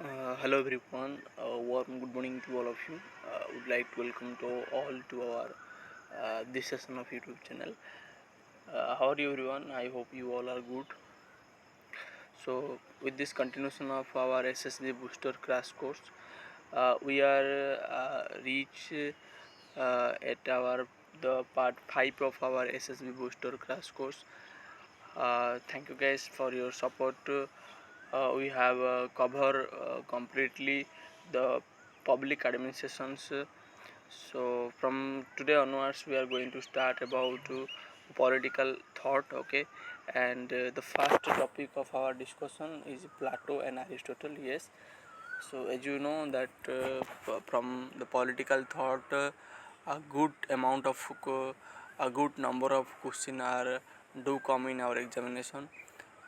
Hello everyone. Warm good morning to all of you. Would like to welcome to all to our this session of YouTube channel. How are you everyone? I hope you all are good. So with this continuation of our SSB Booster Crash Course, we are reach at our the part 5 of our SSB Booster Crash Course. Thank you guys for your support. We have covered completely the public administrations. So from today onwards, we are going to start about political thought. Okay, and the first topic of our discussion is Plato and Aristotle. Yes. So as you know that from the political thought, a good amount of a good number of questions are do come in our examination.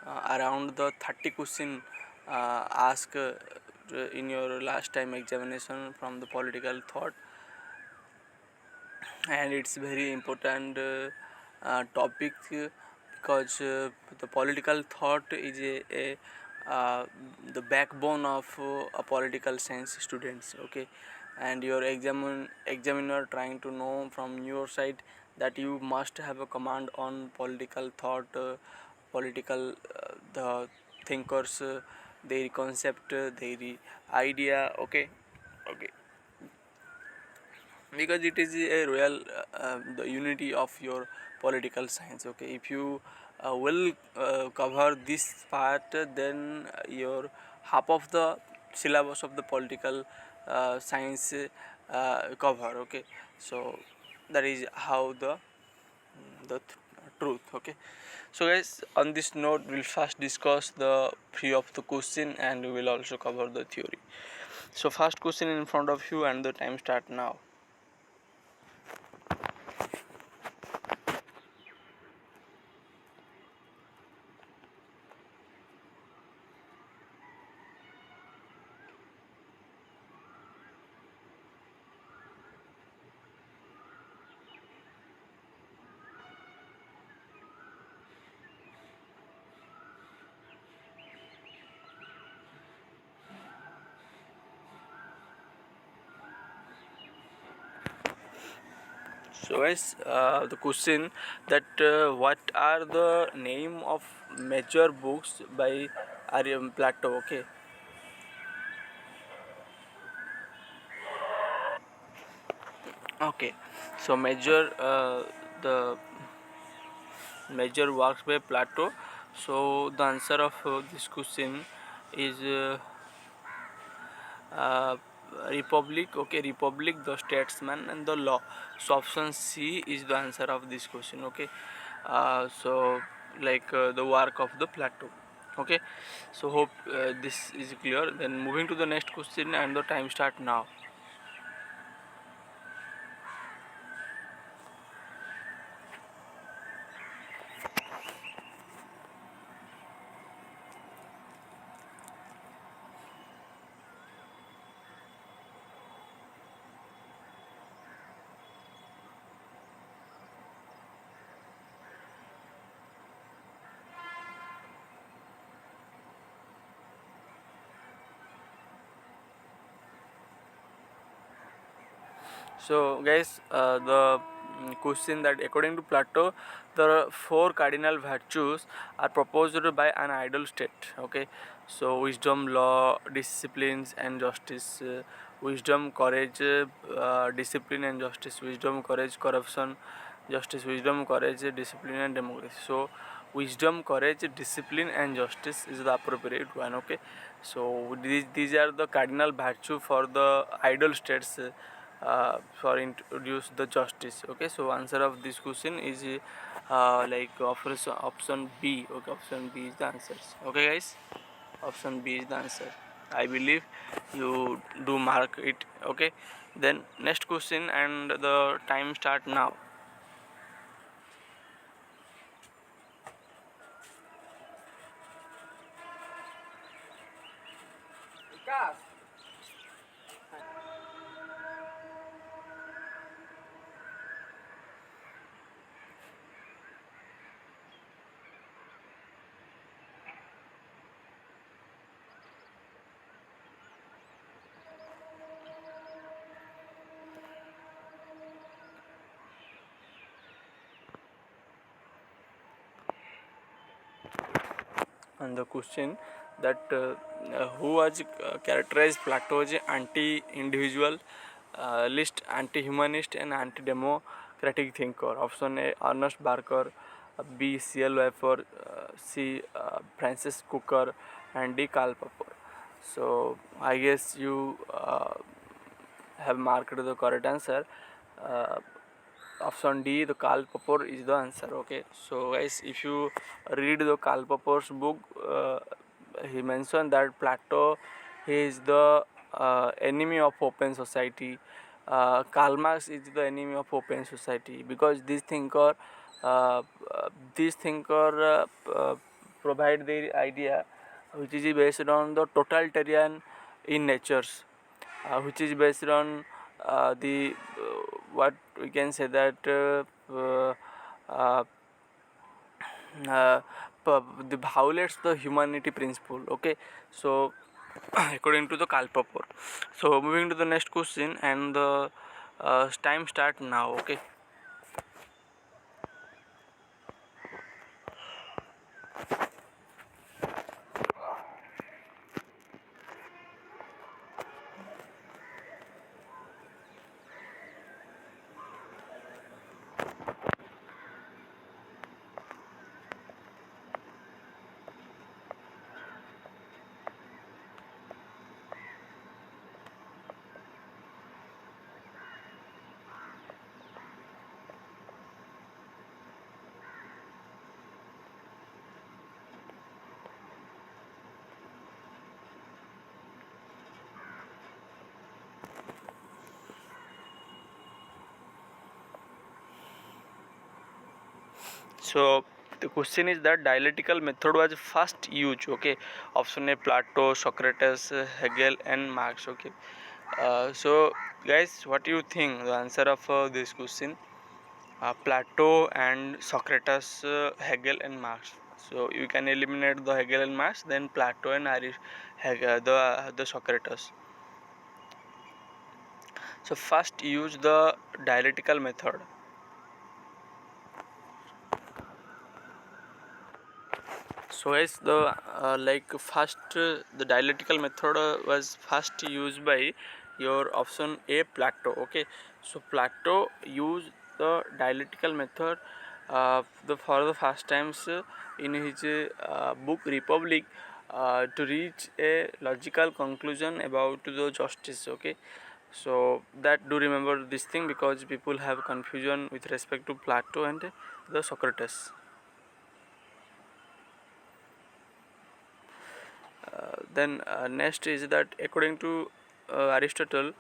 Around the 30 question asked in your last time examination from the political thought, and it's very important topic because the political thought is the backbone of a political science students. Okay, and your examiner trying to know from your side that you must have a command on political thought, political the thinkers, their concept, their idea. Okay, okay, because it is a real the unity of your political science. Okay, if you will cover this part, then your half of the syllabus of the political science cover. Okay, so that is how truth. Okay, so guys, on this note, we'll first discuss the few of the question and we will also cover the theory. So first question in front of you and the time start now. So guys, the question that what are the name of major books by Plato? Okay, okay. So the major works by Plato. So the answer of this question is uh, Republic. Okay, Republic, the Statesman, and the Law. So option C is the answer of this question. Okay, so like the work of the Plato. Okay, so hope this is clear. Then moving to the next question and the time start now. So guys, the question that according to Plato, the four cardinal virtues are proposed by an ideal state. Okay, so wisdom, law, disciplines, and justice. Wisdom, courage, discipline, and justice. Wisdom, courage, corruption, justice. Wisdom, courage, discipline, and democracy. So wisdom, courage, discipline, and justice is the appropriate one. Okay, so these are the cardinal virtue for the ideal states. For introduce the justice. Okay, so answer of this question is like option B. Okay, option B is the answers. Okay guys, option B is the answer. I believe you do mark it. Okay, then next question and the time start now. And the question that who was characterized Plato as anti-individual, list anti-humanist and anti-democratic thinker. Option A Ernest Barker, B C.L. Wafer, C Francis Cooker, and D Karl Popper. So I guess you have marked the correct answer. Uh, Option D, the Karl Popper is the answer. Okay, so guys, if you read the Karl Popper's book, he mentioned that Plato, he is the enemy of open society. Karl Marx is the enemy of open society, because uh, this thinker provide the idea which is based on the totalitarian in natures, which is based on the what we can say that uh, uh, the violates the humanity principle. Okay, so according to the Karl Popper. So moving to the next question, and the time start now. Okay. So the question is that dialectical method was first used. Okay, option A Plato, Socrates, Hegel, and Marx. Okay, so guys, what do you think the answer of this question? Plato and Socrates, Hegel and Marx. So you can eliminate the Hegel and Marx, then Plato and the Socrates. So first use the dialectical method. So as the like first the dialectical method was first used by your option A Plato. Okay, so Plato used the dialectical method for the first times in his book Republic to reach a logical conclusion about the justice. Okay, so that do remember this thing, because people have confusion with respect to Plato and the Socrates. Then next is that according to Aristotle,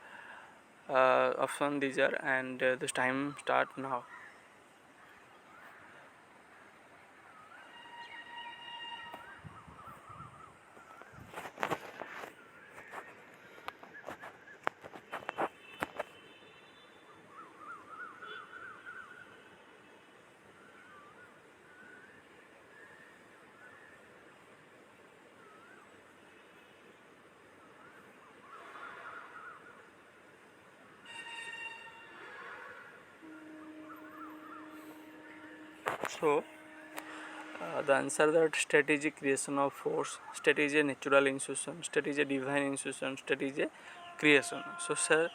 option these are, and this time start now. So the answer that state is a creation of force, state is a natural institution, state is a divine institution, state is a creation. So sir,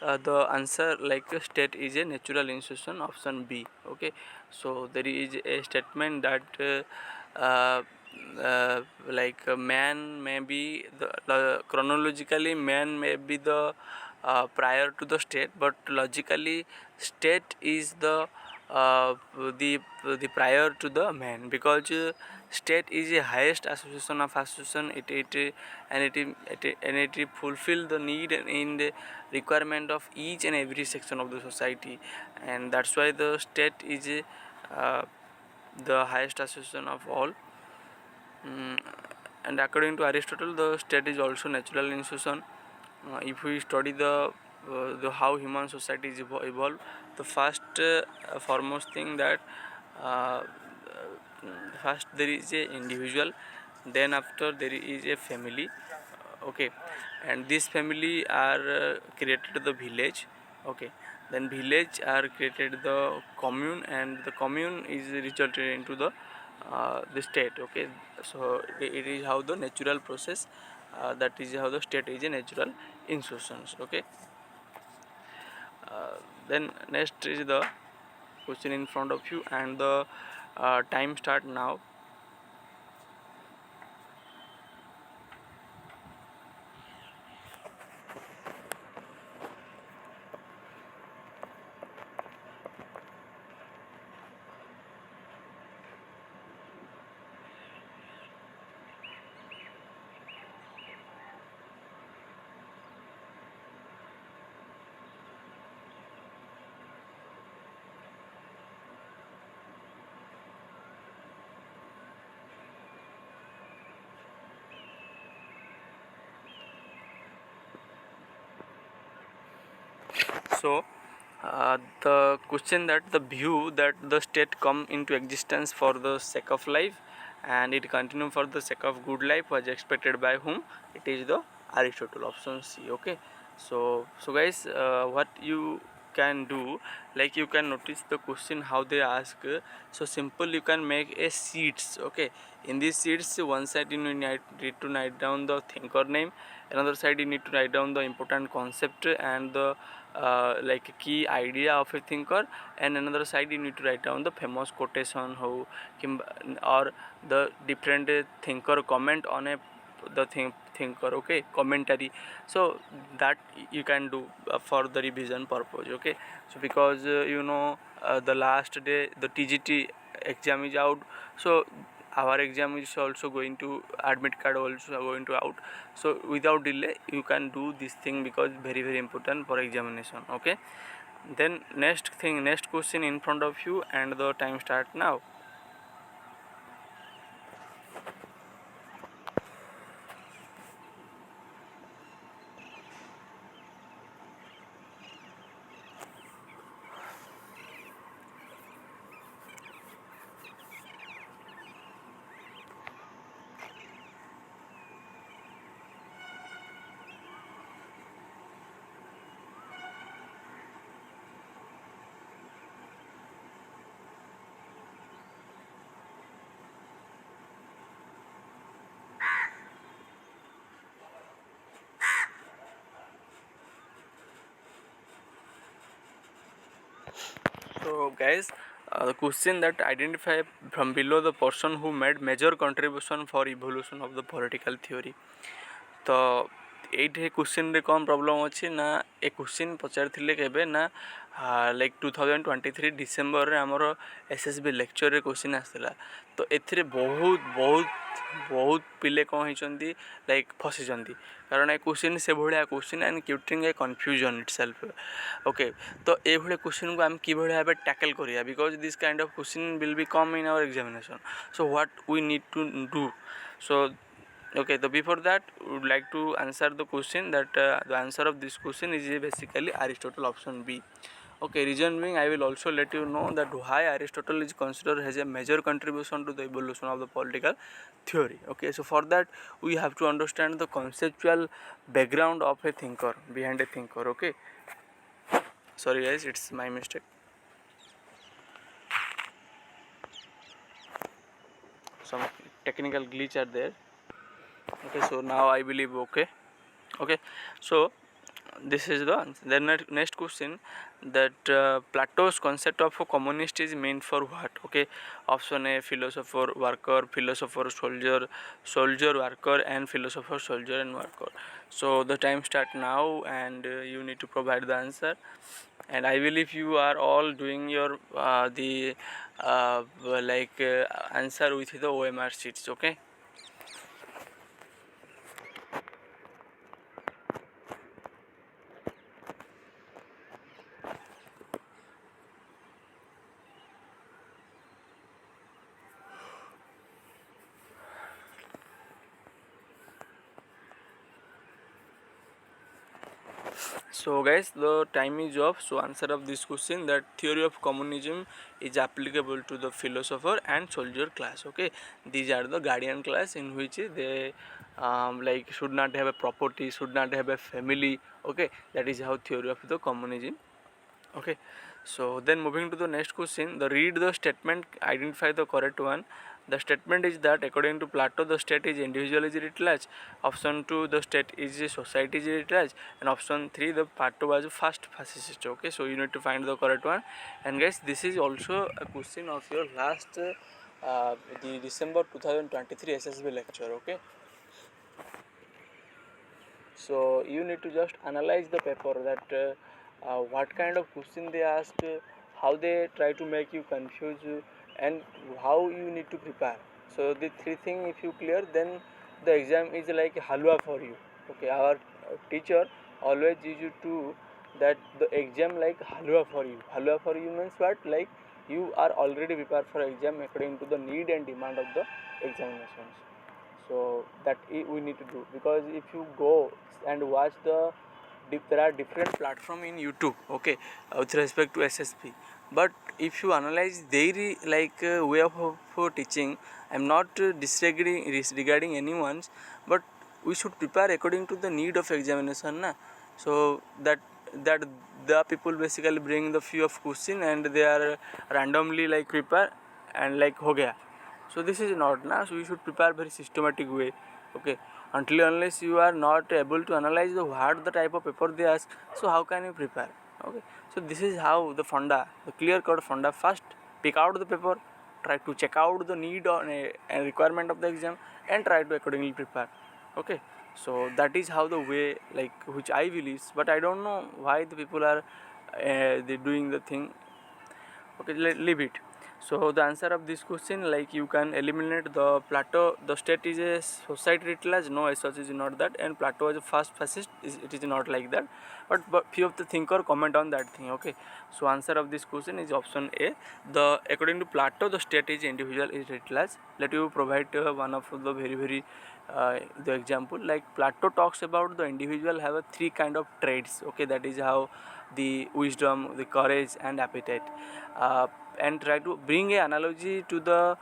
the answer like state is a natural institution, option B. Okay, so there is a statement that like man may be chronologically man may be the prior to the state, but logically state is uh, the the prior to the man, because state is the highest association of association. It fulfill the need in the requirement of each and every section of the society, and that's why the state is uh, the highest association of all. Mm, and according to Aristotle, the state is also natural institution. If we study the how human society is evolved, the first foremost thing that uh, first there is a individual, then after there is a family. Okay, and this family are created the village. Okay, then village are created the commune, and the commune is resulted into the state. Okay, So it is how the natural process, that is how the state is a natural instructions. Okay. Then next is the question in front of you, and the time start now. So the question that the view that the state come into existence for the sake of life and it continue for the sake of good life was expected by whom? It is the Aristotle, option C. Okay. So guys, what you can do, like you can notice the question how they ask. So simple, you can make a sheets. Okay, in these sheets, one side you need to write down the thinker name, another side you need to write down the important concept and the like key idea of a thinker, and another side you need to write down the famous quotation how or the different thinker comment on a the thinker. Okay, commentary. So that you can do for the revision purpose. Okay, so because the last day the TGT exam is out, so our exam is also going to admit card also going to out. So without delay you can do this thing because very important for examination. Okay, then next question in front of you, and the time start now. So guys, the question that identify from below the person who made major contribution for evolution of the political theory. तो ये question रे कौन problem अच्छी ना ए question पचार केबे ना like 2023 December रे आमर एसएसबी लेक्चर रे क्वेश्चन आसला। तो एथिरे बहुत बहुत बहुत पिले कौन होइचंती लाइक फसिचंती, कारण ए क्वेश्चन से भलिया question and creating a confusion itself. Okay, तो ए भलिया क्वेश्चन को हम कि भलिया भाबे टैकल करिया, because this kind of question will be come in our examination. So what we need to do, so okay, so before that we would like to answer the question that the answer of this question is basically Aristotle, option B. Okay, reason being I will also let you know that why Aristotle is considered as a major contribution to the evolution of the political theory. Okay, so for that we have to understand the conceptual background of a thinker, behind a thinker. Okay, sorry guys, it's my mistake. Some technical glitch are there. Okay, so now I believe okay. So this is the answer. Then next question, that Plato's concept of a communist is meant for what? Okay, option A, philosopher worker, philosopher soldier, soldier worker, and philosopher soldier and worker. So the time start now, and you need to provide the answer. And I believe you are all doing your the answer with the OMR sheets. Okay. So guys, the time is up. So answer of this question, that theory of communism is applicable to the philosopher and soldier class. Okay, these are the guardian class in which they like should not have a property, should not have a family. Okay, that is how theory of the communism. Okay, so then moving to the next question, the read the statement, identify the correct one. The statement is that according to Plato, the state is individual is writ large. Option 2, the state is a society is writ large, and option 3, the Plato was first fascist. Okay, so you need to find the correct one. And guys, this is also a question of your last the December 2023 SSB lecture. Okay, so you need to just analyze the paper, that what kind of question they ask, how they try to make you confuse, and how you need to prepare. So the three things if you clear, then the exam is like halwa for you. Okay, our teacher always used to that the exam like halwa for you. Halwa for you means what? Like you are already prepared for exam according to the need and demand of the examinations. So that we need to do, because if you go and watch there are different platform in YouTube, okay, with respect to SSP, but if you analyze their way of teaching, I'm not disregarding anyone's, but we should prepare according to the need of examination na. So that the people basically bring the few of question and they are randomly like prepare and like ho gaya. So this is not na, so you should prepare very systematic way. Okay, until unless you are not able to analyze the what the type of paper they ask, so how can you prepare? Okay, so this is how the funda, the clear cut funda. First pick out the paper, try to check out the need or a requirement of the exam, and try to accordingly prepare. Okay, so that is how the way like which I believe, but I don't know why the people are they doing the thing. Okay, leave it. So the answer of this question, like you can eliminate the Plato, the state is a society writ large, no as such is not that, and Plato was a first fascist, it is not like that, but few of the thinker comment on that thing. Okay, so answer of this question is option A. The according to Plato, the state is individual is writ large. Let you provide one of the very the example, like Plato talks about the individual have a three kind of traits. Okay, that is how the wisdom, the courage, and appetite. And try to bring a analogy to the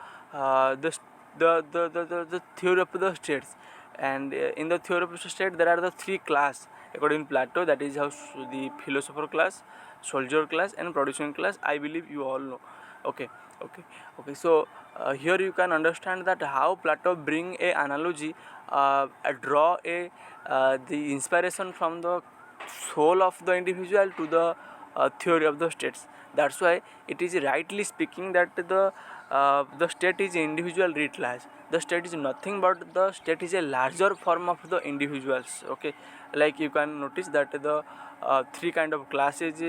theory of the states. And in the theory of the state, there are the three class according to Plato. That is how the philosopher class, soldier class, and producing class. I believe you all know. Okay, okay. So here you can understand that how Plato bring a analogy, draw a the inspiration from the soul of the individual to the theory of the states. That's why it is rightly speaking that the state is individual writ large. The state is nothing but the state is a larger form of the individuals. Okay, like you can notice that the three kind of classes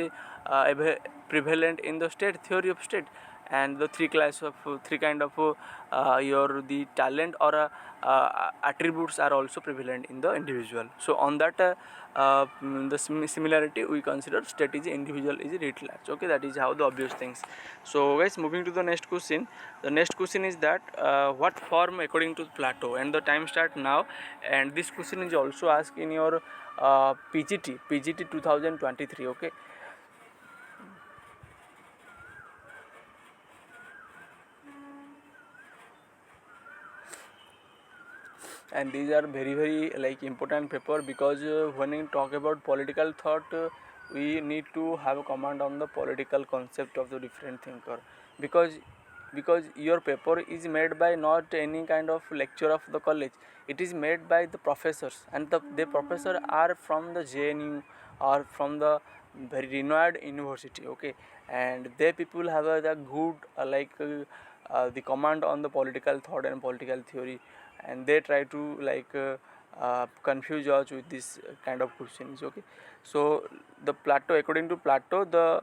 prevalent in the state theory of state, and the three kind of your the talent or attributes are also prevalent in the individual. So on that the similarity we consider state is individual is writ large. Okay, that is how the obvious things. So guys, moving to the next question. The next question is that what form according to Plato, and the time start now, and this question is also asked in your PGT 2023. Okay, and these are very like important paper, because when we talk about political thought, we need to have a command on the political concept of the different thinker, because your paper is made by not any kind of lecture of the college. It is made by the professors, and the professor are from the JNU or from the very renowned university. Okay, and they people have the good the command on the political thought and political theory, and they try to confuse us with this kind of questions. Okay, so the Plato, according to Plato, the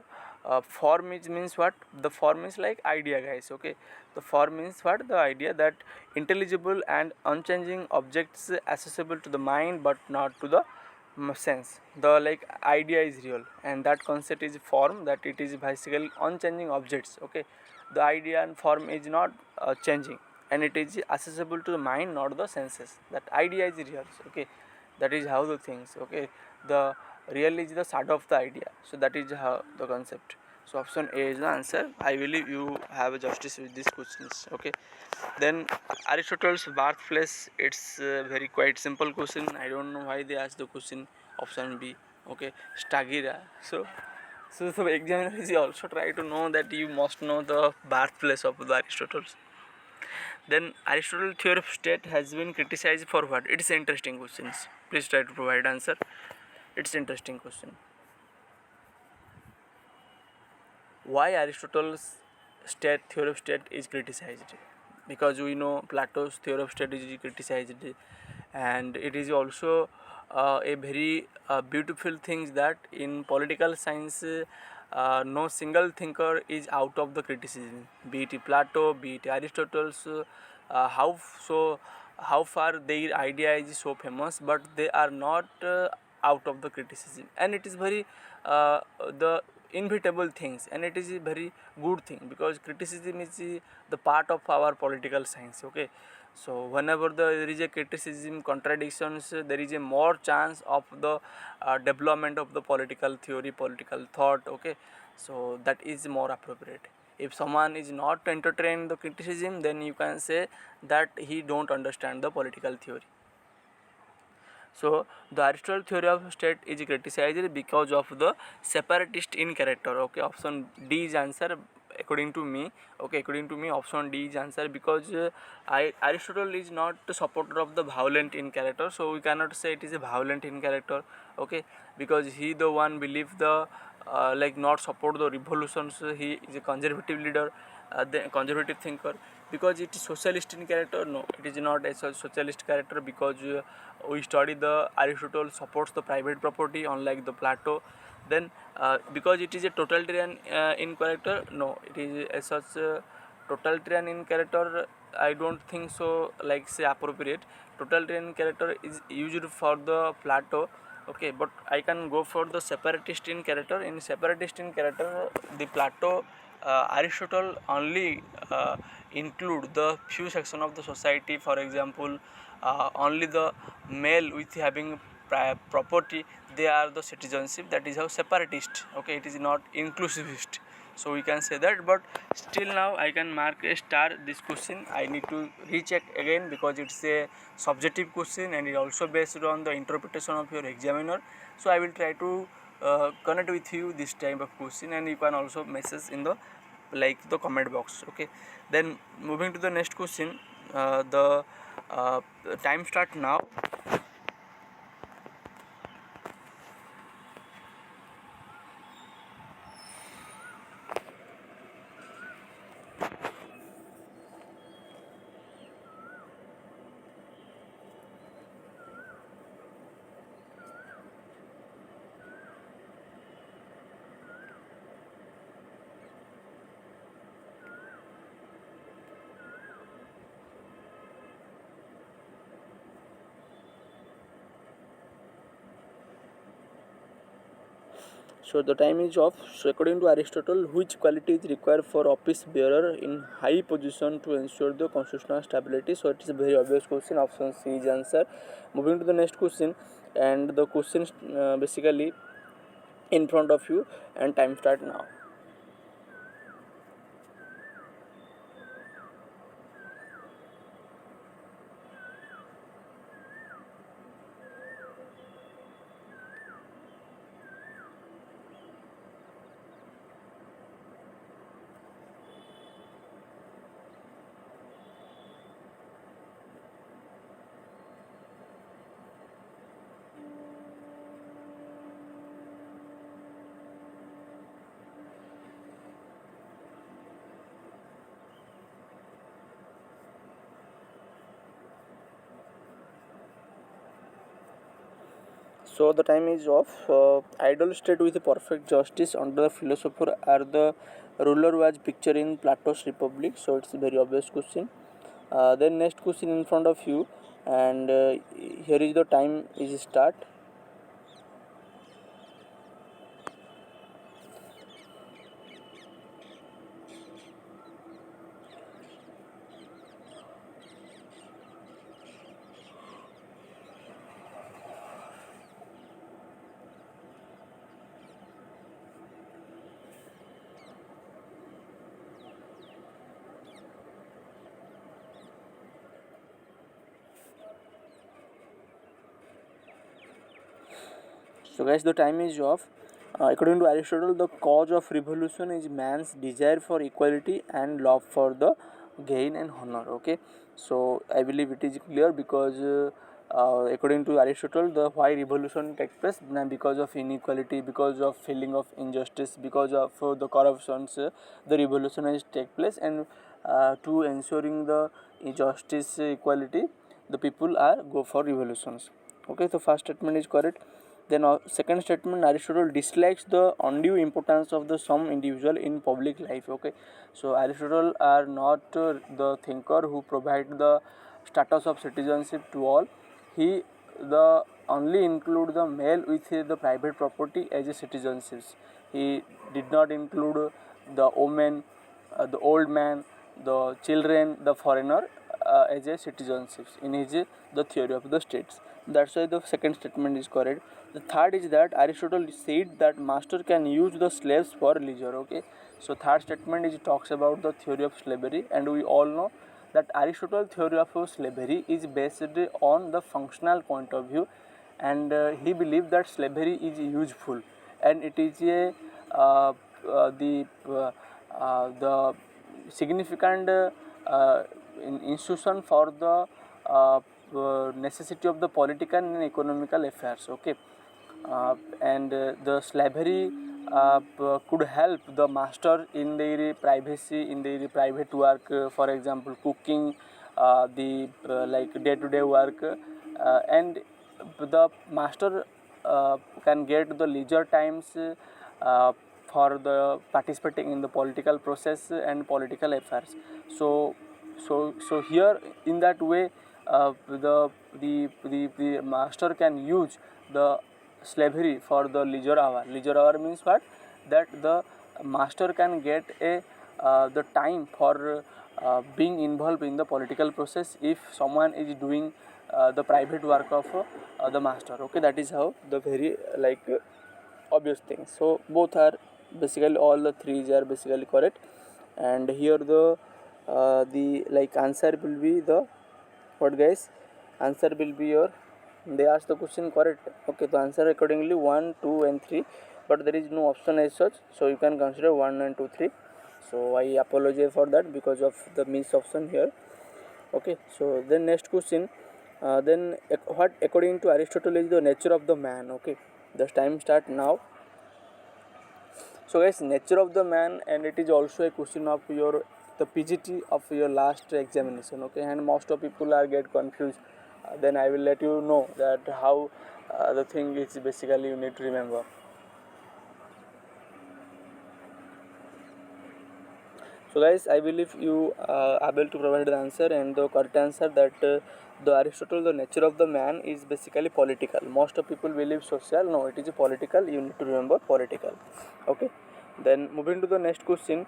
form is means what? The form is like idea, guys. Okay, the form means what? The idea that intelligible and unchanging objects accessible to the mind but not to the sense. The like idea is real, and that concept is form, that it is basically unchanging objects. Okay, the idea and form is not changing, and it is accessible to the mind, not the senses. That idea is real. Okay, that is how the things. Okay, the real is the shadow of the idea. So that is how the concept. So option A is the answer. I believe you have a justice with these questions. Okay, then Aristotle's birthplace. It's a very quite simple question. I don't know why they asked the question. Option B. Okay, Stagira. So examiners also try to know that you must know the birthplace of the Aristotle. Then Aristotle theory of state has been criticized for what? It's interesting questions. Please try to provide answer. It's interesting question. Why Aristotle's state theory of state is criticized? Because we know Plato's theory of state is criticized, and it is also a very beautiful thing that in political science no single thinker is out of the criticism, be it Plato, be it Aristotle's. So how far their idea is so famous, but they are not out of the criticism, and it is very the inevitable things, and it is a very good thing, because criticism is the part of our political science. Okay, so whenever there is a criticism, contradictions, there is a more chance of the development of the political theory, political thought. Okay, so that is more appropriate. If someone is not entertaining the criticism, then you can say that he don't understand the political theory. So the Aristotle theory of state is criticized because of the separatist in character. Okay, option D is answer according to me. Okay, according to me, option D is answer, because Aristotle is not a supporter of the violent in character, so we cannot say it is a violent in character. Okay, because he the one believe the like not support the revolutions. He is a conservative leader, the conservative thinker. Because it is socialist in character, no, it is not a socialist character, because we study the Aristotle supports the private property unlike the Plato. Then because it is a totalitarian in character, no, it is as such totalitarian in character, I don't think so, like say appropriate. Totalitarian character is used for the Plato. Okay, but I can go for the separatist in character. In separatist in character, the Plato, Aristotle only include the few section of the society. For example, only the male with having property, they are the citizenship. That is how separatist. Okay, it is not inclusivist, so we can say that. But still now I can mark a star this question. I need to recheck again, because it's a subjective question and it also based on the interpretation of your examiner. So I will try to connect with you this type of question, and you can also message in the like the comment box. Okay, then moving to the next question. The time start now. So the time is off. So according to Aristotle, which quality is required for office bearer in high position to ensure the constitutional stability? So it is a very obvious question. Option C is answer. Moving to the next question, and the question basically in front of you, and time start now. So the time is off. Ideal state with perfect justice under the philosopher are the ruler was pictured in Plato's Republic. So it's a very obvious question. Then next question in front of you, and here is the time is start. So guys, the time is off. According to Aristotle, the cause of revolution is man's desire for equality and love for the gain and honor. Okay, so I believe it is clear, because according to Aristotle, the why revolution takes place, because of inequality, because of feeling of injustice, because of the corruptions, the revolution has take place, and to ensuring the justice, equality, the people are go for revolutions. Okay, so first statement is correct. Then second statement, Aristotle dislikes the undue importance of the some individual in public life. Okay, so Aristotle are not the thinker who provide the status of citizenship to all. He the only include the male with the private property as a citizenships. He did not include the woman, the old man, the children, the foreigner as a citizenships in his the theory of the states. That's why the second statement is correct. The third is that Aristotle said that master can use the slaves for leisure. Okay, so third statement is talks about the theory of slavery, and we all know that Aristotle theory of slavery is based on the functional point of view, and he believed that slavery is useful, and it is a the significant institution for the necessity of the political and economical affairs. Okay, and the slavery could help the master in their privacy, in their private work, for example cooking, the like day to day work, and the master can get the leisure times for the participating in the political process and political affairs. So here in that way, the master can use the slavery for the leisure hour. Leisure hour means what? That the master can get a the time for being involved in the political process if someone is doing the private work of the master. Okay, that is how the very obvious thing. So both are basically, all the three are basically correct, and here the answer will be the what guys? Answer will be your, they ask the question correct. Okay, the answer accordingly 1, 2 and 3, but there is no option as such, so you can consider 1 and 2, 3. So I apologize for that because of the miss option here. Okay, so then next question, then what according to Aristotle is the nature of the man? Okay, the time start now. So guys, nature of the man, and it is also a question of your the PGT of your last examination. Okay, and most of people are get confused. Then I will let you know that how the thing is basically you need to remember. So guys, I believe you are able to provide the answer, and the correct answer that the Aristotle, the nature of the man is basically political. Most of people believe social. No, it is a political. You need to remember political. Okay. Then moving to the next question,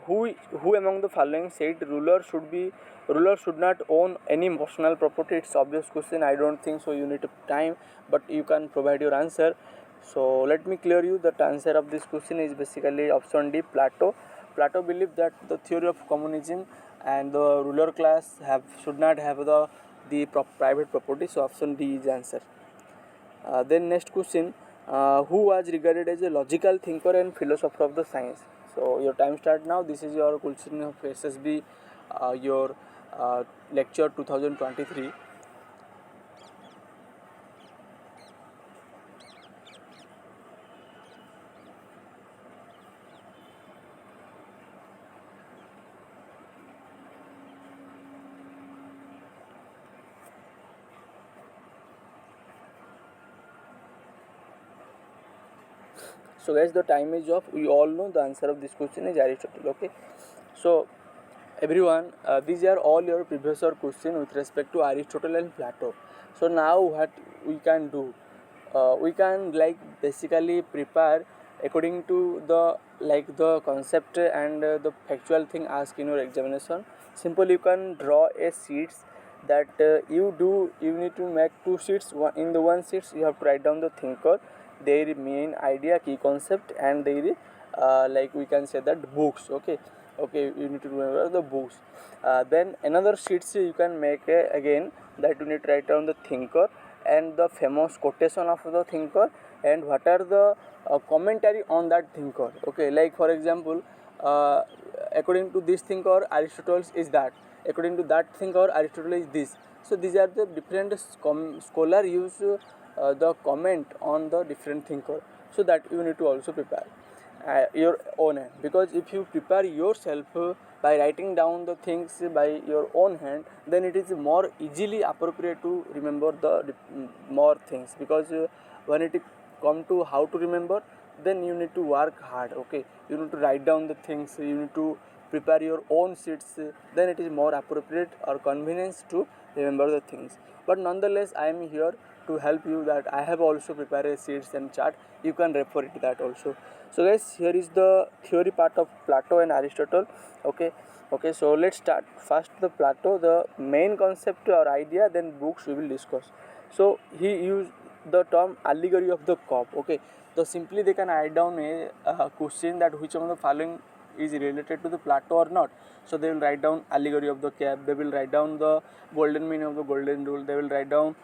who among the following said ruler should not own any personal property? It's obvious question. I don't think so. You need time, but you can provide your answer. So let me clear you that answer of this question is basically option D, Plato. Plato believed that the theory of communism and the ruler class should not have the private property. So option D is answer. Then next question, who was regarded as a logical thinker and philosopher of the science? So your time start now. This is your question of SSB, your lecture 2023. So guys, the time is off. We all know the answer of this question is Aristotle. Okay, so everyone, these are all your previous year question with respect to Aristotle and Plato. So now what we can do, we can basically prepare according to the concept and the factual thing asked in your examination. Simply you can draw a sheets that you need to make two sheets. In the one sheets you have to write down the thinker, their main idea, key concept, and their we can say that books. Okay, you need to remember the books. Then another sheets you can make again, that you need to write down the thinker and the famous quotation of the thinker, and what are the commentary on that thinker. Okay, like for example, according to this thinker Aristotle's is that, according to that thinker Aristotle is this. So these are the different scholar use the comment on the different thinker, so that you need to also prepare your own hand, because if you prepare yourself by writing down the things by your own hand, then it is more easily appropriate to remember the more things, because when it come to how to remember, then you need to work hard. Okay, you need to write down the things, you need to prepare your own sheets, then it is more appropriate or convenience to remember the things. But nonetheless, I am here to help you, that I have also prepared a sheets and chart, you can refer it that also. So guys, here is the theory part of Plato and Aristotle. Okay, so let's start. First the Plato, the main concept or idea, then books we will discuss. So he used the term allegory of the cup. Okay, so simply they can write down a question that which of the following is related to the Plato or not. So they will write down allegory of the cap, they will write down the golden mean of the golden rule, they will write down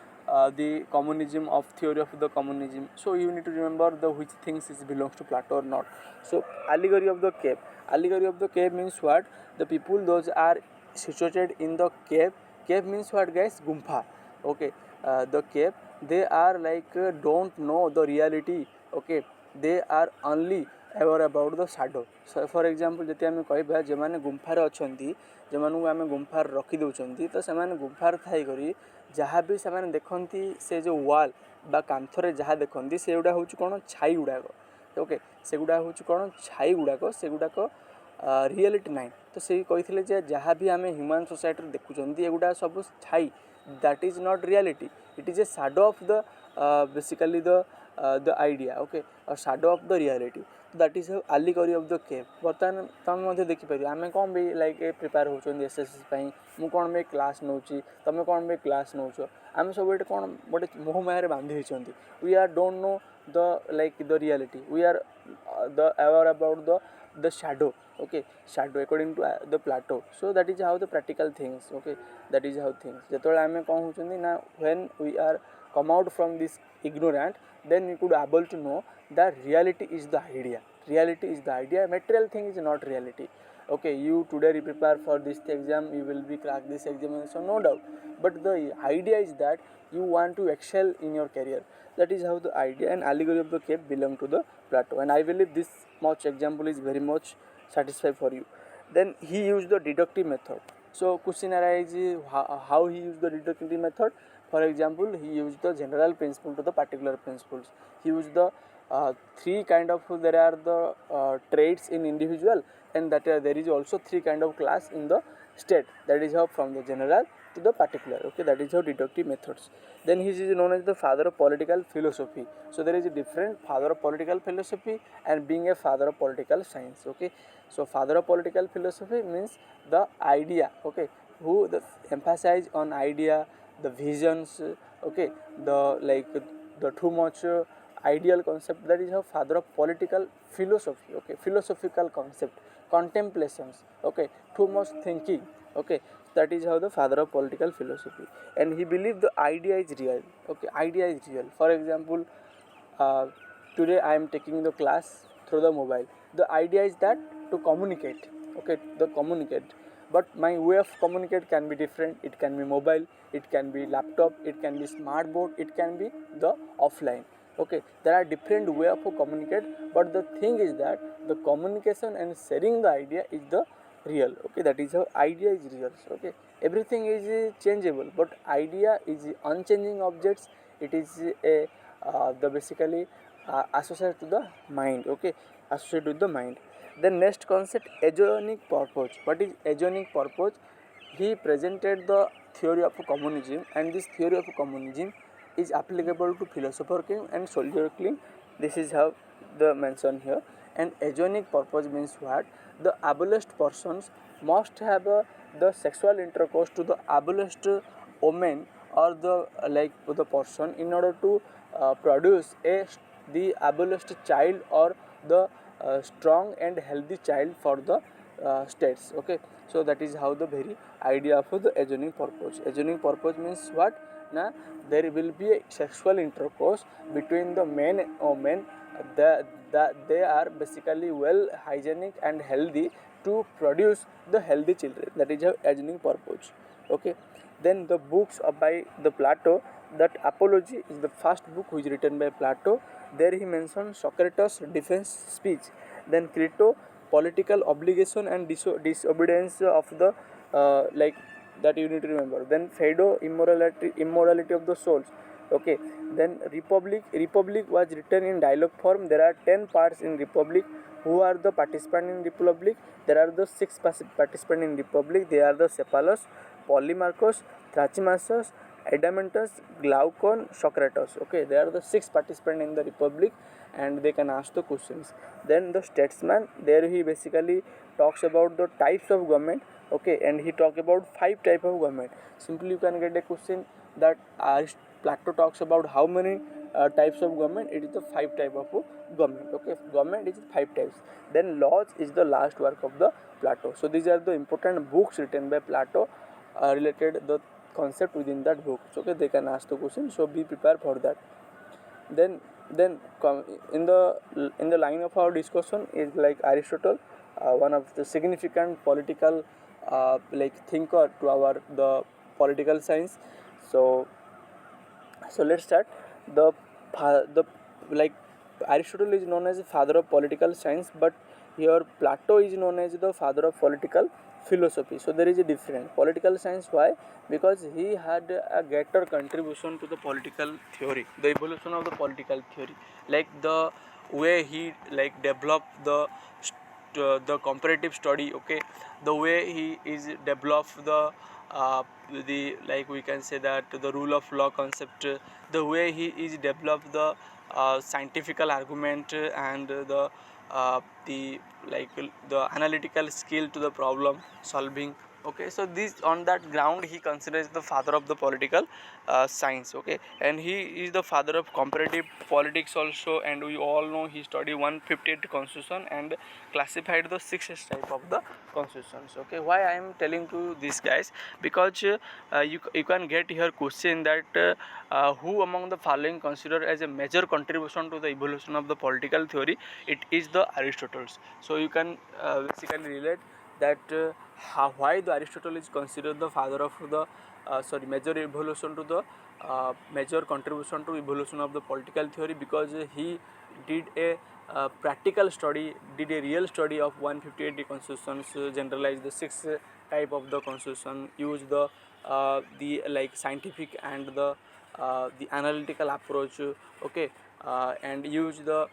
the communism of theory of the communism. So you need to remember the which things is belongs to Plato or not. So allegory of the cave, allegory of the cave means what? The people those are situated in the cave. Cave means what guys? Gumpha. Okay, the cave, they are like don't know the reality. Okay, they are only aware about the shadow. So for example जति आम कहबा जे माने गुम्फार अछंती, जे मानु आम गुम्फार रखी दउछंती, तो से माने गुम्फार थाई करी जहाँ भी से माने देखंती से जो वाल बा कांथरे जहाँ देखंती से गुडा होउछ कोन छाई गुडाको. ओके, से गुडा होउछ कोन छाई गुडाको, से गुडाको रियलिटी नाइन. तो से कहिथिले जे जहाँ भी आम ह्यूमन सोसाइटी देखुछंती एगुडा सब छाई, that is not reality, it is a shadow of the basically the idea. Okay, or shadow of the reality. That is a allegory of the cave. बर्तमान तुम मध्य देखिपर आम कौन भी लाइक प्रिपेयर होती एसएससी मुझे कौन भी क्लास नौ तुम कौन भी क्लास नौ आम सब ये कौन गोटे मोह माया बांधि we are don't know the like the reality, we are the aware about the shadow. Okay, shadow according to the Plato. So that is how the practical things. Okay, that is how things जेतोले आमे कौन होचंदी ना, when we are come out from this ignorant, then we could able to know that reality is the idea, reality is the idea, material thing is not reality. Okay, you today prepare for this exam, you will be crack this examination, no doubt, but the idea is that you want to excel in your career. That is how the idea and allegory of the cave belong to the Plato, and I believe this much example is very much satisfied for you. Then he used the deductive method. So question arises how he used the deductive method. For example, he used the general principle to the particular principles. He used the three kind of, there are the traits in individual, and that there is also three kind of class in the state. That is how from the general to the particular. Okay, that is how deductive methods. Then he is known as the father of political philosophy. So there is a different father of political philosophy and being a father of political science. Okay, so father of political philosophy means the idea. Okay, who the emphasize on idea, the visions. Okay, the like the too much ideal concept. That is how father of political philosophy. Okay, philosophical concept, contemplations. Okay, too much thinking. Okay, that is how the father of political philosophy. And he believed the idea is real. Okay, idea is real. For example, today I am taking the class through the mobile. The idea is that to communicate. Okay, the communicate. But my way of communicate can be different. It can be mobile, it can be laptop, it can be smart board, it can be the offline. Okay, there are different way of communicate, but the thing is that the communication and sharing the idea is the real. Okay, that is how idea is real. Okay, everything is changeable, but idea is unchanging objects. It is a the basically associated to the mind. Okay, associated with the mind. The next concept, agonic purpose. What is agonic purpose? He presented the theory of communism, and this theory of communism is applicable to philosopher king and soldier king. This is how the mention here. And agonic purpose means what? The abolished persons must have the sexual intercourse to the abolished woman or the like the person in order to produce the abolished child or the strong and healthy child for the states. Okay, so that is how the very idea of the agonic purpose. Agonic purpose means what? Na there will be a sexual intercourse between the men and women. They are basically well hygienic and healthy to produce the healthy children. That is a hygienic purpose. Okay. Then the books by the Plato, that Apology is the first book which is written by Plato. There he mentions Socrates' defense speech. Then Crito, political obligation and disobedience of the like that you need to remember. Then Phaedo, immorality of the souls. Okay. Then Republic was written in dialogue form. There are 10 parts in Republic. Who are the participants in Republic? There are the 6 participants in Republic. They are the Cephalus, Polymarchus, Thrasymachus, Adeimantus, Glaucon, Socrates. Okay, they are the 6 participants in the Republic, and they can ask the questions. Then the Statesman, there he basically talks about the types of government. Okay, and he talk about 5 type of government. Simply you can get a question that Plato talks about how many types of government. It is the 5 type of government. Okay, government is 5 types. Then laws is the last work of the Plato. So these are the important books written by Plato related the concept within that book. So okay, they can ask the question, so be prepared for that. Then in the line of our discussion is like Aristotle, one of the significant political thinker to our the political science. So let's start. The like Aristotle is known as the father of political science, but here Plato is known as the father of political philosophy. So there is a difference. Political science, why? Because he had a greater contribution to the political theory, the evolution of the political theory, like the way he developed the comparative study. Okay, the way he is developed the we can say that the rule of law concept, the way he is developed the scientific argument and the analytical skill to the problem solving. Okay, so this on that ground he considers the father of the political science. Okay, and he is the father of comparative politics also, and we all know he studied 158 constitution and classified the 6 type of the constitutions. Okay, why I am telling to these guys? Because you can get here question that who among the following considered as a major contribution to the evolution of the political theory? It is the Aristotle's. So you can basically relate that why the Aristotle is considered the father of the major evolution to the major contribution to evolution of the political theory, because he did a practical study, did a real study of 158 constitutions, generalized the 6 type of the constitution, used the scientific and the analytical approach. Okay, and use the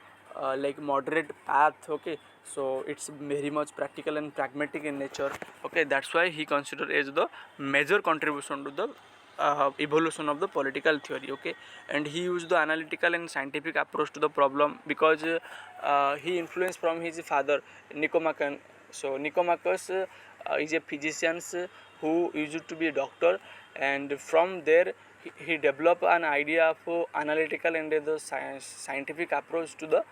moderate path. Okay, so it's very much practical and pragmatic in nature. Okay, that's why he considered as the major contribution to the evolution of the political theory. Okay, and he used the analytical and scientific approach to the problem, because he influenced from his father Nicomachus. So Nicomachus is a physician who used to be a doctor, and from there he developed an idea of analytical and the scientific approach to the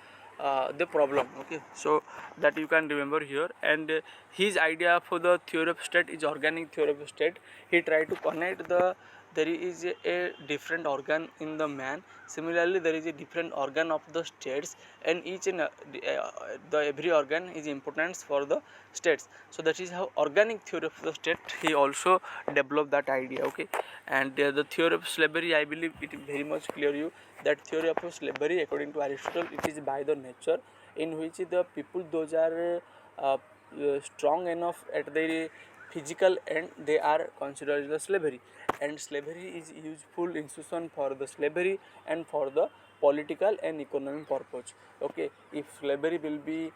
problem. Okay, so that you can remember here. And his idea for the theory of state is organic theory of state. He tried to connect there is a different organ in the man. Similarly, there is a different organ of the states, and each and the every organ is important for the states. So that is how organic theory of the state he also developed that idea. Okay, and the theory of slavery, I believe it is very much clear you that theory of slavery according to Aristotle, it is by the nature in which the people those are strong enough at their physical end, they are considered as slavery, and slavery is useful institution for the slavery and for the political and economic purpose. Okay, if slavery will be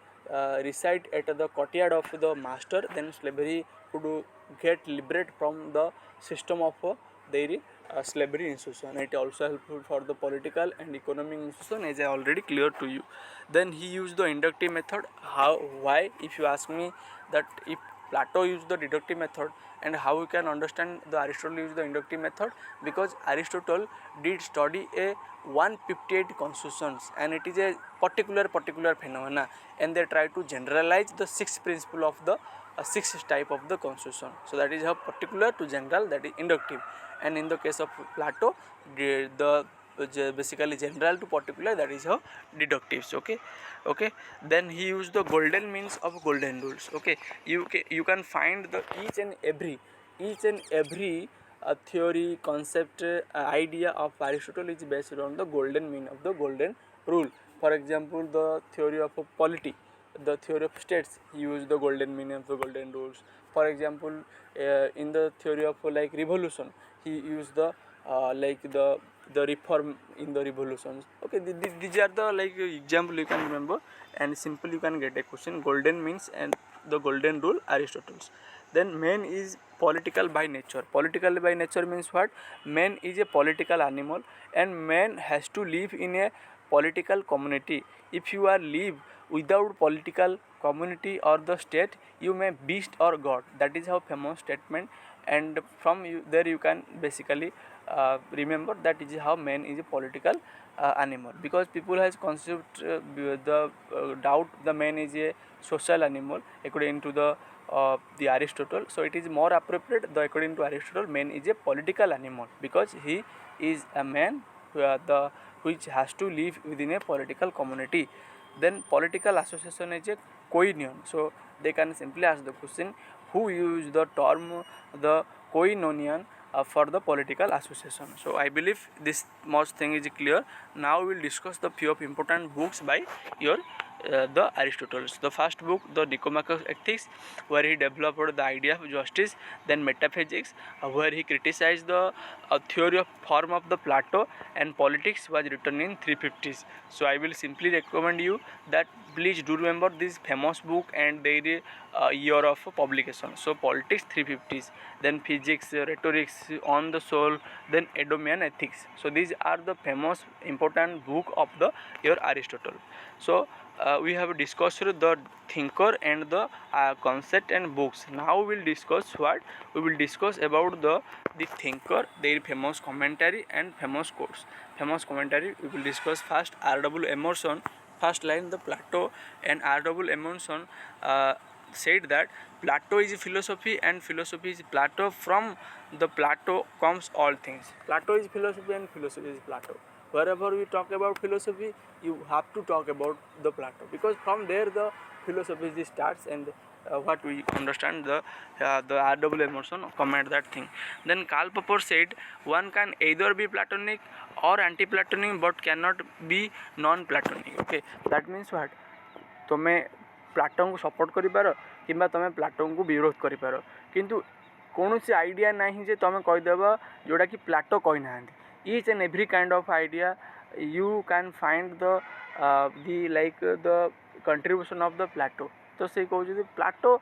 reside at the courtyard of the master, then slavery could get liberate from the system of their slavery institution. It also helpful for the political and economic institution, as I already clear to you. Then he used the inductive method. How? Why? If you ask me that if Plato used the deductive method, and how we can understand the Aristotle used the inductive method, because Aristotle did study a 158 constitutions, and it is a particular phenomena, and they try to generalize the 6 principle of the sixth type of the constitution. So that is how particular to general, that is inductive, and in the case of Plato, the basically general to particular, that is how deductives. Okay, then he used the golden means of golden rules. Okay, you can find the each and every theory, concept, idea of Aristotle is based on the golden mean of the golden rule. For example, the theory of polity, the theory of states, he used the golden mean of the golden rules. For example, in the theory of like revolution, he used the like the reform in the revolutions. Okay, these are the like example you can remember, and simple you can get a question. Golden means and the golden rule, Aristotle's. Then man is political by nature. Political by nature means what? Man is a political animal, and man has to live in a political community. If you are live without political community or the state, you may beast or god. That is how famous statement, and from there you can basically remember that is how man is a political animal, because people has conceived the doubt the man is a social animal according to the Aristotle. So it is more appropriate, the according to Aristotle, man is a political animal because he is a man which has to live within a political community. Then political association is a koinonia. So they can simply ask the question, who used the term the koinonia for the political association. So I believe this much thing is clear. Now we will discuss the few of important books by your the Aristotle. The first book, the Nicomachean Ethics, where he developed the idea of justice. Then metaphysics, where he criticized the theory of form of the Plato, and politics was written in 350s. So I will simply recommend you that please do remember this famous book and their year of publication. So politics 350s, then physics, rhetorics, on the soul, then Edomian ethics. So these are the famous important book of the your Aristotle. So we have discussed the thinker and the concept and books. Now we will discuss what? We will discuss about the thinker, their famous commentary and famous quotes. Famous commentary we will discuss first. R.W. Emerson, first line, the Plato, and R.W. Emerson said that Plato is philosophy and philosophy is Plato. From the Plato comes all things. Plato is philosophy and philosophy is Plato. Wherever we talk about philosophy, you have to talk about the Plato, because from there the philosophy starts, and what we understand the R.W. Emerson comment that thing. Then Karl Popper said one can either be Platonic or anti-Platonic but cannot be non-Platonic. Okay, that means what? तुम्हें Plato को support करिपार किंबा तुम Plato को विरोध करिपार, किंतु कौन सी idea नहीं जे तुम कहीदेव जोड़ा कि प्लाटो कही ना. Each and every kind of idea you can find the like the contribution of the Plato. तो से कहूँ Plato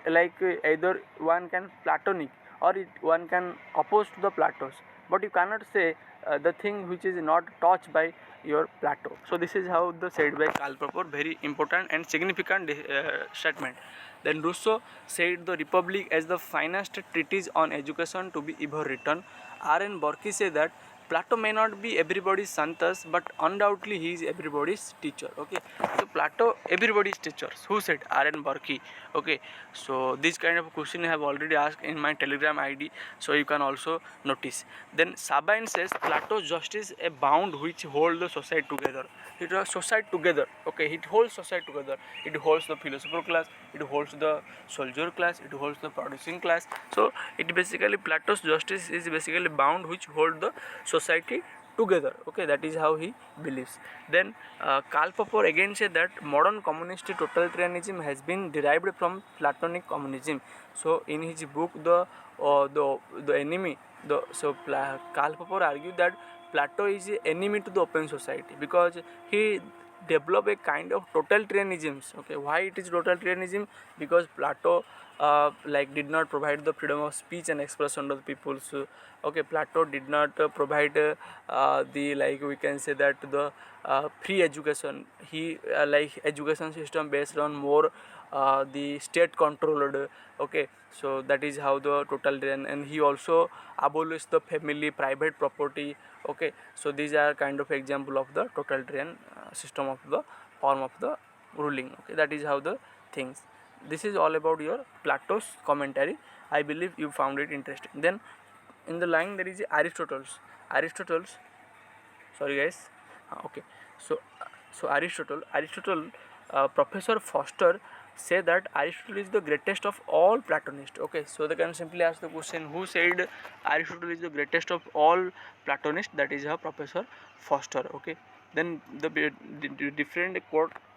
like either one can Platonic or one can oppose to the Platos, but you cannot say the thing which is not touched by your Plato. So this is how the said by Karl Popper, very important and significant statement. Then Rousseau said the Republic as the finest treatise on education to be ever written. R.N. Burke said that Plato may not be everybody's santas, but undoubtedly he is everybody's teacher. Okay, so Plato everybody's teachers. Who said? R.N. Burke. Okay, so this kind of question I have already asked in my Telegram ID, so you can also notice. Then Sabine says Plato's justice a bound which hold the society together. It holds society together. Okay, it holds society together. It holds the philosopher class, it holds the soldier class, it holds the producing class. So it basically Plato's justice is basically bound which hold the society together. Okay, that is how he believes. Then Karl Popper again said that modern communist totalitarianism has been derived from Platonic communism. So in his book the enemy, Karl Popper argued that Plato is an enemy to the open society because he developed a kind of totalitarianism. Okay, why it is totalitarianism? Because Plato like did not provide the freedom of speech and expression to the people. So, okay, Plato did not provide the like we can say that the free education. He like education system based on more the state controlled. Okay, so that is how the totalitarian, and he also abolished the family private property. Okay, so these are kind of example of the totalitarian system of the form of the ruling. Okay, that is how the things. this is all about your Plato's commentary. I believe you found it interesting. Then in the line there is Aristotle's sorry guys. Okay, so Aristotle, Professor Foster say that Aristotle is the greatest of all Platonists. Okay, so they can simply ask the question, who said Aristotle is the greatest of all Platonists? That is Professor Foster. Okay, then the different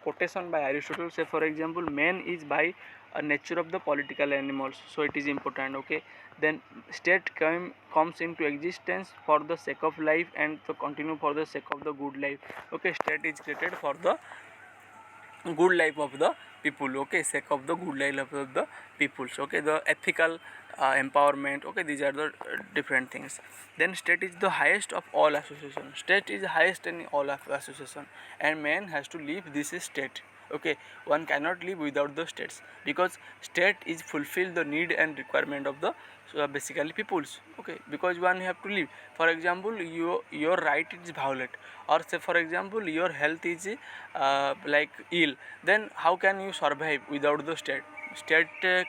quotation by Aristotle say, for example, man is by nature of the political animals, so it is important. Okay, then state comes into existence for the sake of life and to continue for the sake of the good life. Okay, state is created for the good life of the people. Okay, sake of the good life of the peoples. Okay, the ethical empowerment. Okay, these are the different things. Then state is the highest of all association. State is highest in all of association, and man has to live this state. Okay, one cannot live without the states, because state is fulfill the need and requirement of the basically peoples. Okay, because one have to live. For example, your right is violate, or say for example your health is like ill, then how can you survive without the state? State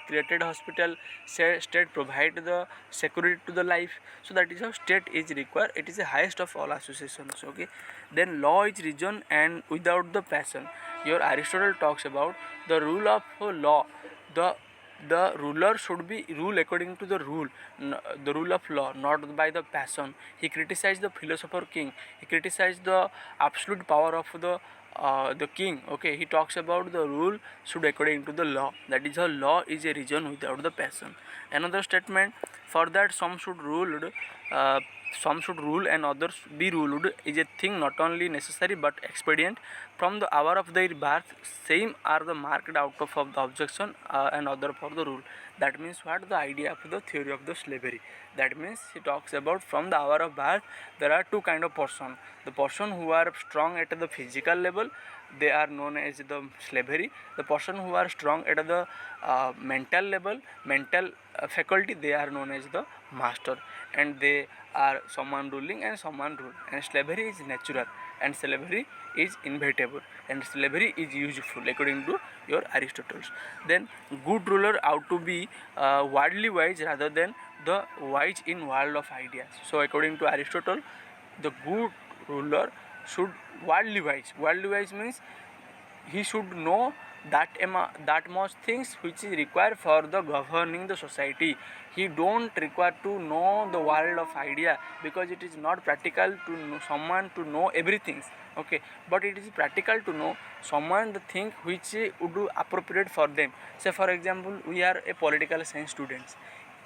created hospital, state provide the security to the life, so that is how state is required. It is the highest of all associations. Okay, then law is reason and without the passion. Your Aristotle talks about the rule of law. The ruler should be rule according to the the rule of law, not by the passion. He criticized the philosopher king. He criticized the absolute power of the king. Okay, he talks about the rule should according to the law. That is how law is a reason without the passion. Another statement, for that uh, some should rule and others be ruled, is a thing not only necessary but expedient. From the hour of their birth, same are the marked out of the objection and other for the rule. That means what? The idea of the theory of the slavery. That means he talks about from the hour of birth there are two kind of person. The person who are strong at the physical level, they are known as the slavery. The person who are strong at the mental level, mental faculty, they are known as the master, and they are someone ruling and someone ruled. And slavery is natural and slavery is inevitable and slavery is useful according to your Aristotle. Then good ruler ought to be worldly wise rather than the wise in world of ideas. So according to Aristotle, the good ruler should worldly wise. Worldly wise means he should know that much things which is required for the governing the society. He don't require to know the world of idea, because it is not practical to know someone to know everything. Okay, but it is practical to know someone the thing which would do appropriate for them. Say for example, we are a political science students.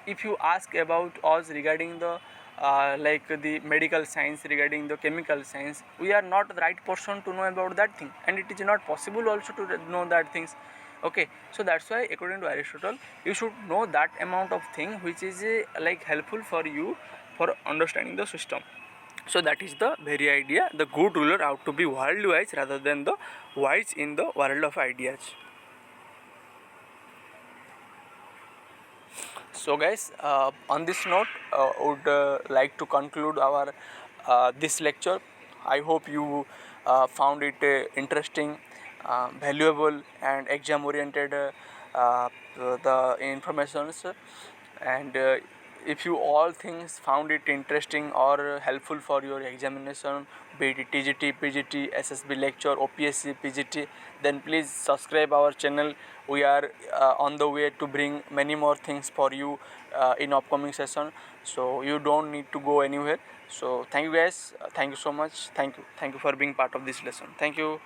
If you ask about us regarding the like the medical science, regarding the chemical science, we are not the right person to know about that thing, and it is not possible also to know that things. Okay, so that's why according to Aristotle, you should know that amount of thing which is like helpful for you for understanding the system. So that is the very idea. The good ruler ought to be world wise rather than the wise in the world of ideas. So guys, on this note, would like to conclude our this lecture. I hope you found it interesting, valuable, and exam oriented, the informations. And if you all things found it interesting or helpful for your examination, be it TGT, PGT, SSB lecture, OPSC, PGT, then please subscribe our channel. We are on the way to bring many more things for you in upcoming session, so you don't need to go anywhere. So thank you guys, thank you so much, thank you for being part of this lesson. Thank you.